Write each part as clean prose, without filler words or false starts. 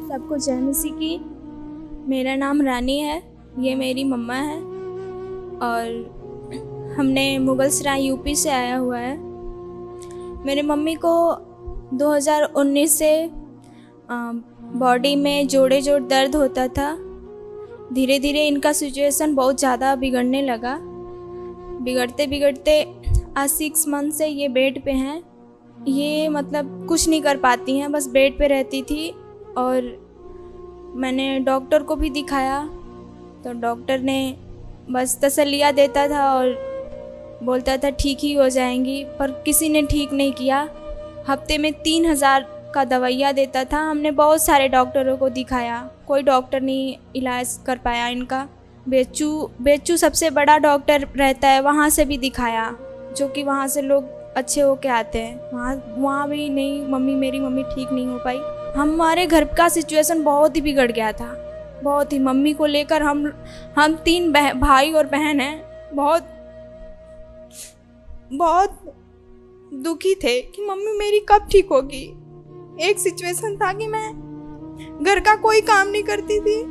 सबको जय मसीह की। मेरा नाम रानी है, ये मेरी मम्मा है और हमने मुगलसराय यूपी से आया हुआ है। मेरे मम्मी को 2019 से बॉडी में जोड़े दर्द होता था। धीरे धीरे इनका सिचुएशन बहुत ज़्यादा बिगड़ने लगा। बिगड़ते बिगड़ते आज 6 मंथ से ये बेड पे हैं। ये मतलब कुछ नहीं कर पाती हैं, बस बेड पे रहती थी। और मैंने डॉक्टर को भी दिखाया तो डॉक्टर ने बस तसल्लियाँ देता था और बोलता था ठीक ही हो जाएंगी, पर किसी ने ठीक नहीं किया। हफ्ते में 3000 का दवाइयाँ देता था। हमने बहुत सारे डॉक्टरों को दिखाया, कोई डॉक्टर नहीं इलाज कर पाया इनका। बेच्चू सबसे बड़ा डॉक्टर रहता है, वहाँ से भी दिखाया, जो कि वहाँ से लोग अच्छे होके आते हैं। वहाँ भी नहीं, मेरी मम्मी ठीक नहीं हो पाई। हमारे घर का सिचुएशन बहुत ही बिगड़ गया था, बहुत ही। मम्मी को लेकर हम 3 भाई और बहन हैं। बहुत दुखी थे कि मम्मी मेरी कब ठीक होगी। एक सिचुएशन था कि मैं घर का कोई काम नहीं करती थी,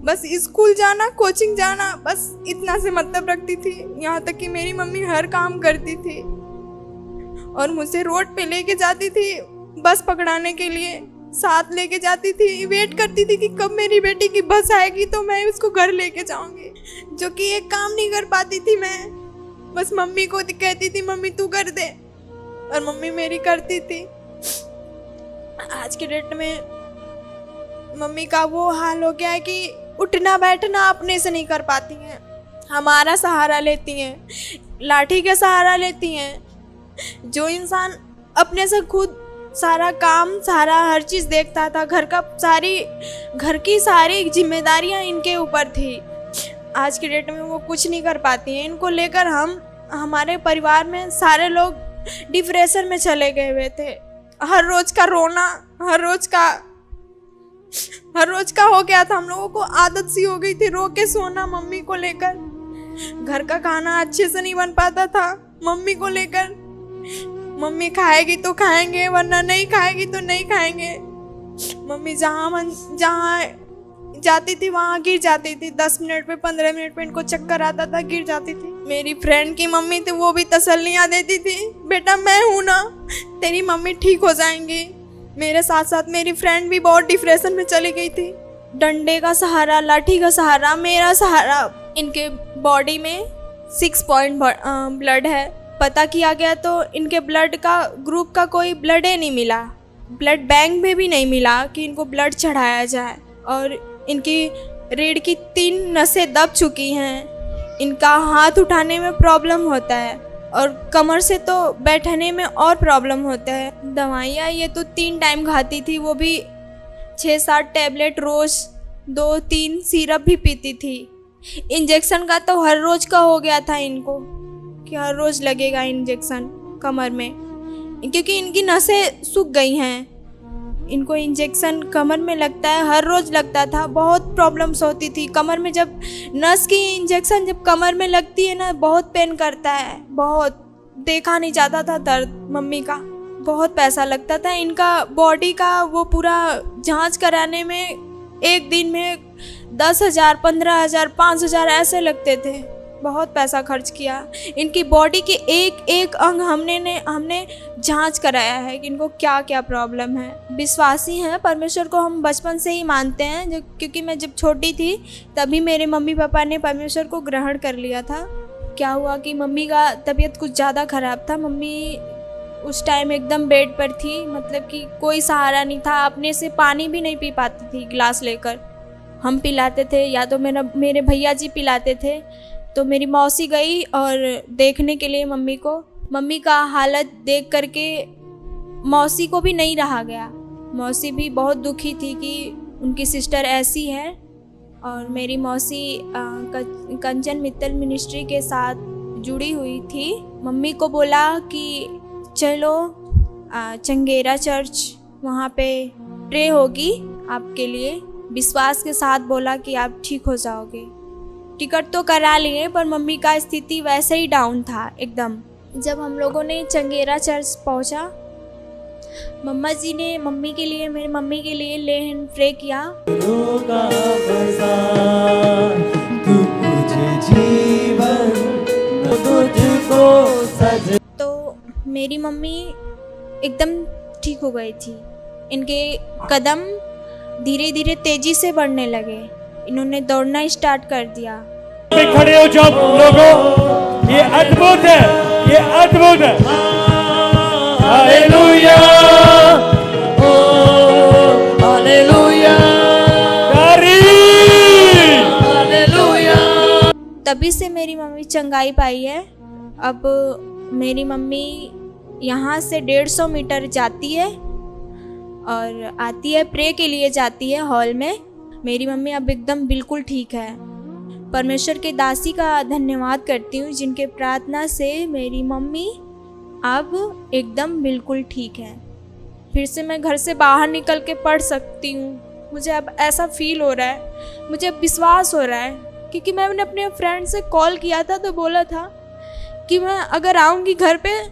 बस स्कूल जाना, कोचिंग जाना, बस इतना से मतलब रखती थी। यहाँ तक कि मेरी मम्मी हर काम करती थी और मुझे रोड पे लेके जाती थी, बस पकड़ाने के लिए साथ लेके जाती थी। वेट करती थी कि कब मेरी बेटी की बस आएगी तो मैं उसको घर लेके जाऊंगी, जो कि एक काम नहीं कर पाती थी मैं। बस मम्मी को कहती थी मम्मी तू कर दे, और मम्मी मेरी करती थी। आज के डेट में मम्मी का वो हाल हो गया है कि उठना बैठना अपने से नहीं कर पाती हैं, हमारा सहारा लेती हैं, लाठी का सहारा लेती हैं। जो इंसान अपने से खुद सारा काम, सारा हर चीज़ देखता था, घर की सारी जिम्मेदारियां इनके ऊपर थी, आज के डेट में वो कुछ नहीं कर पाती हैं। इनको लेकर हमारे परिवार में सारे लोग डिप्रेशन में चले गए हुए थे। हर रोज़ का रोना, हर रोज़ का हो गया था। हम लोगों को आदत सी हो गई थी रो के सोना मम्मी को लेकर। घर का खाना अच्छे से नहीं बन पाता था मम्मी को लेकर। मम्मी खाएगी तो खाएंगे, वरना नहीं खाएगी तो नहीं खाएंगे। मम्मी जहाँ जाती थी वहाँ गिर जाती थी। 10 मिनट पे, 15 मिनट पे इनको चक्कर आता था, गिर जाती थी। मेरी फ्रेंड की मम्मी थी, वो भी तसल्लियाँ देती थी, बेटा मैं हूँ ना, तेरी मम्मी ठीक हो जाएंगी। मेरे साथ साथ मेरी फ्रेंड भी बहुत डिप्रेशन में चली गई थी। डंडे का सहारा, लाठी का सहारा, मेरा सहारा। इनके बॉडी में 6 पॉइंट ब्लड है। पता किया गया तो इनके ब्लड का ग्रुप का कोई ब्लड ही नहीं मिला, ब्लड बैंक में भी नहीं मिला कि इनको ब्लड चढ़ाया जाए। और इनकी रीढ़ की 3 नसें दब चुकी हैं। इनका हाथ उठाने में प्रॉब्लम होता है और कमर से तो बैठने में और प्रॉब्लम होता है। दवाइयाँ ये तो 3 टाइम खाती थी, वो भी 6-7 टैबलेट रोज़, 2-3 सिरप भी पीती थी। इंजेक्शन का तो हर रोज़ का हो गया था इनको कि हर रोज़ लगेगा इंजेक्शन कमर में, क्योंकि इनकी नसें सूख गई हैं। इनको इंजेक्शन कमर में लगता है, हर रोज़ लगता था। बहुत प्रॉब्लम्स होती थी कमर में। जब नस की इंजेक्शन जब कमर में लगती है ना, बहुत पेन करता है, बहुत देखा नहीं जाता था दर्द मम्मी का। बहुत पैसा लगता था इनका बॉडी का, वो पूरा जांच कराने में एक दिन में 10,000, 15,000, 5,000 ऐसे लगते थे। बहुत पैसा खर्च किया। इनकी बॉडी के एक अंग हमने जांच कराया है कि इनको क्या क्या प्रॉब्लम है। विश्वासी हैं, परमेश्वर को हम बचपन से ही मानते हैं, क्योंकि मैं जब छोटी थी तभी मेरे मम्मी पापा ने परमेश्वर को ग्रहण कर लिया था। क्या हुआ कि मम्मी का तबीयत कुछ ज़्यादा ख़राब था। मम्मी उस टाइम एकदम बेड पर थी, मतलब कि कोई सहारा नहीं था। अपने से पानी भी नहीं पी पाती थी, गिलास लेकर हम पिलाते थे या तो मेरे भैया जी पिलाते थे। तो मेरी मौसी गई और देखने के लिए मम्मी को। मम्मी का हालत देख करके मौसी को भी नहीं रहा गया। मौसी भी बहुत दुखी थी कि उनकी सिस्टर ऐसी है। और मेरी मौसी कंचन मित्तल मिनिस्ट्री के साथ जुड़ी हुई थी। मम्मी को बोला कि चलो चंगेरा चर्च, वहाँ पे प्रे होगी आपके लिए। विश्वास के साथ बोला कि आप ठीक हो जाओगे। टिकट तो करा लिए, पर मम्मी का स्थिति वैसे ही डाउन था एकदम। जब हम लोगों ने चंगेरा चर्च पहुंचा मम्मा जी ने मम्मी के लिए, मेरी मम्मी के लिए ले हैंड प्रे किया। तो मेरी मम्मी एकदम ठीक हो गई थी। इनके कदम धीरे धीरे तेजी से बढ़ने लगे। इन्होंने दौड़ना स्टार्ट कर दिया। खड़े हो जाओ लोगों, ये अद्भुत है, ये अद्भुत है। हालेलुया, ओ हालेलुया, हालेलुया। तभी से मेरी मम्मी चंगाई पाई है। अब मेरी मम्मी यहाँ से 150 मीटर जाती है और आती है, प्रे के लिए जाती है हॉल में। मेरी मम्मी अब एकदम बिल्कुल ठीक है। परमेश्वर के दासी का धन्यवाद करती हूँ जिनके प्रार्थना से मेरी मम्मी अब एकदम बिल्कुल ठीक है। फिर से मैं घर से बाहर निकल के पढ़ सकती हूँ। मुझे अब ऐसा फील हो रहा है, मुझे अब विश्वास हो रहा है, क्योंकि मैंने अपने फ्रेंड से कॉल किया था तो बोला था कि मैं अगर आऊँगी घर पे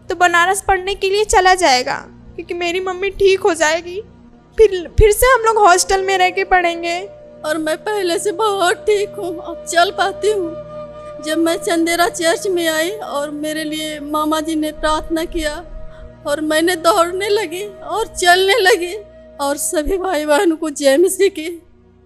तो बनारस पढ़ने के लिए चला जाएगा, क्योंकि मेरी मम्मी ठीक हो जाएगी। फिर से हम लोग हॉस्टल में रह के पढ़ेंगे। और मैं पहले से बहुत ठीक हूँ, अब चल पाती हूँ। जब मैं चंदेरा चर्च में आई और मेरे लिए मामा जी ने प्रार्थना किया और मैंने दौड़ने लगी और चलने लगी, और सभी भाई बहनों को जय मसीह की।